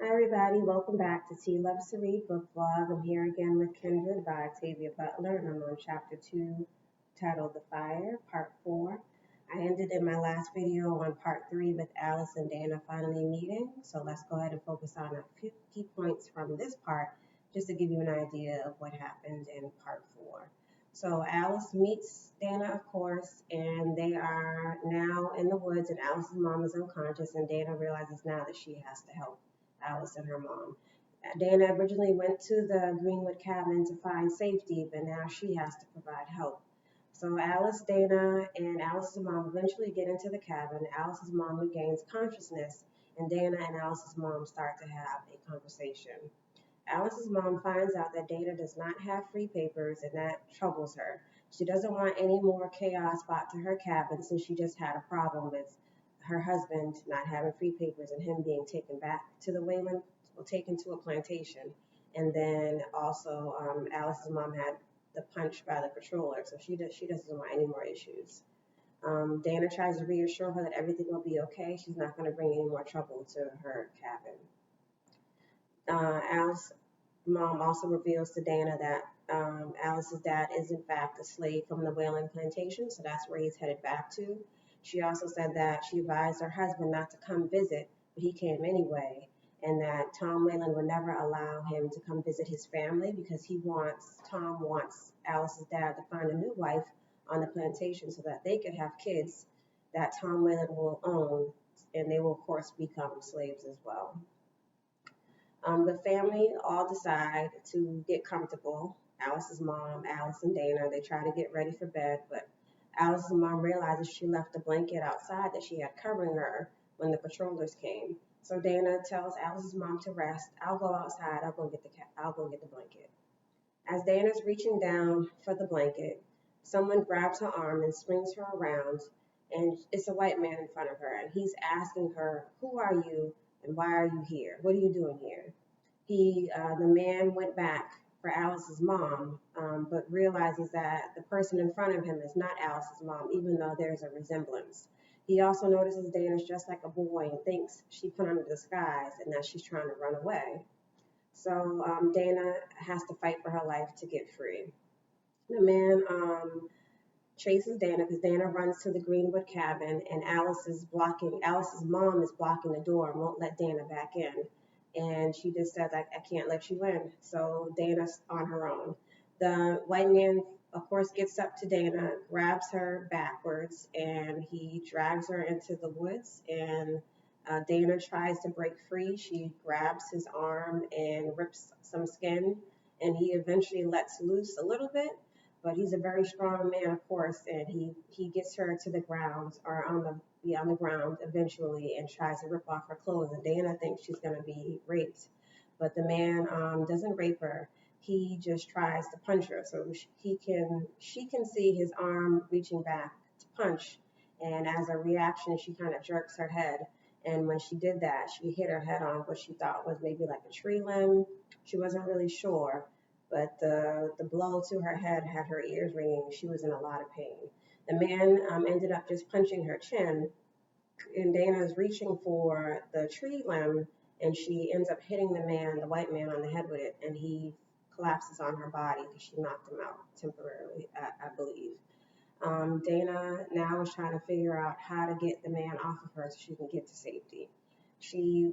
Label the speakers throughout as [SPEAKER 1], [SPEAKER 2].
[SPEAKER 1] Hi everybody, welcome back to Tea Loves to Read Book Vlog. I'm here again with Kindred by Octavia Butler, and I'm on chapter 2 titled The Fire, part 4. I ended in my last video on part 3 with Alice and Dana finally meeting, so let's go ahead and focus on a few key points from this part just to give you an idea of what happened in part 4. So Alice meets Dana, of course, and they are now in the woods, and Alice's mom is unconscious, and Dana realizes now that she has to help Alice and her mom. Dana originally went to the Greenwood cabin to find safety, but now she has to provide help. So Alice, Dana, and Alice's mom eventually get into the cabin. Alice's mom regains consciousness, and Dana and Alice's mom start to have a conversation. Alice's mom finds out that Dana does not have free papers, and that troubles her. She doesn't want any more chaos brought to her cabin since she just had a problem with her husband not having free papers and him being taken back to the Wayland, well, taken to a plantation. And then also, Alice's mom had the punch by the patroller, so she doesn't want any more issues. Dana tries to reassure her that everything will be okay. She's not going to bring any more trouble to her cabin. Alice's mom also reveals to Dana that Alice's dad is in fact a slave from the Whaling plantation, so that's where he's headed back to. She also said that she advised her husband not to come visit, but he came anyway, and that Tom Whalen would never allow him to come visit his family because Tom wants Alice's dad to find a new wife on the plantation so that they could have kids that Tom Whalen will own, and they will of course become slaves as well. The family all decide to get comfortable. Alice's mom, Alice, and Dana, they try to get ready for bed, but Alice's mom realizes she left a blanket outside that she had covering her when the patrollers came. So Dana tells Alice's mom to rest. I'll go outside. I'll go get the blanket. As Dana's reaching down for the blanket, someone grabs her arm and swings her around, and it's a white man in front of her, and he's asking her, "Who are you, and why are you here? What are you doing here?" The man went back for Alice's mom, but realizes that the person in front of him is not Alice's mom, even though there's a resemblance. He also notices Dana's dressed like a boy and thinks she put on a disguise and that she's trying to run away. So Dana has to fight for her life to get free. The man chases Dana because Dana runs to the Greenwood cabin, and Alice's mom is blocking the door and won't let Dana back in. And she just says, I can't let you in. So Dana's on her own. The white man, of course, gets up to Dana, grabs her backwards, and he drags her into the woods. And Dana tries to break free. She grabs his arm and rips some skin, and he eventually lets loose a little bit. But he's a very strong man, of course, and he gets her to the ground or on the ground eventually and tries to rip off her clothes. And Dana thinks she's going to be raped, but the man doesn't rape her. He just tries to punch her, so she can see his arm reaching back to punch, and as a reaction, she kind of jerks her head. And when she did that, she hit her head on what she thought was maybe like a tree limb. She wasn't really sure, but the blow to her head had her ears ringing. She was in a lot of pain. The man ended up just punching her chin, and Dana's reaching for the tree limb, and she ends up hitting the white man on the head with it, and he collapses on her body because she knocked him out temporarily, I believe. Dana now is trying to figure out how to get the man off of her so she can get to safety. She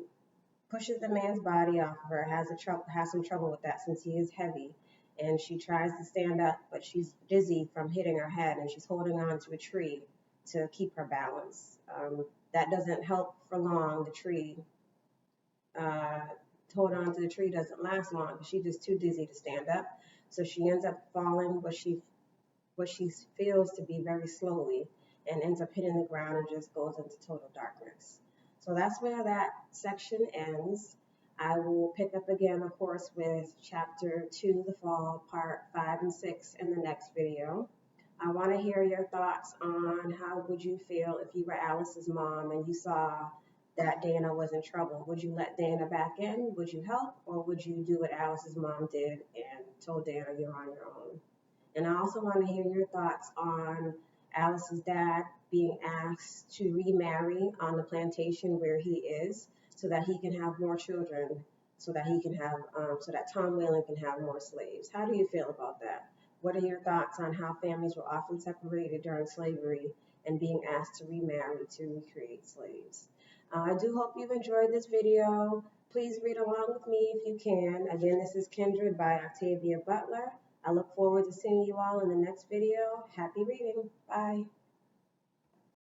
[SPEAKER 1] pushes the man's body off of her, has some trouble with that since he is heavy, and she tries to stand up, but she's dizzy from hitting her head, and she's holding on to a tree to keep her balance. That doesn't help for long. The tree, hold on to the tree doesn't last long because she's just too dizzy to stand up. So she ends up falling, what she feels to be very slowly, and ends up hitting the ground and just goes into total darkness. So that's where that section ends. I will pick up again, of course, with chapter 2, The Fall, part 5 and 6 in the next video. I want to hear your thoughts on how would you feel if you were Alice's mom and you saw that Dana was in trouble. Would you let Dana back in? Would you help? Or would you do what Alice's mom did and told Dana you're on your own? And I also want to hear your thoughts on Alice's dad being asked to remarry on the plantation where he is. so that he can have more children, so that he can have, so that Tom Whalen can have more slaves. How do you feel about that? What are your thoughts on how families were often separated during slavery and being asked to remarry to recreate slaves? I do hope you've enjoyed this video. Please read along with me if you can. Again, this is Kindred by Octavia Butler. I look forward to seeing you all in the next video. Happy reading. Bye.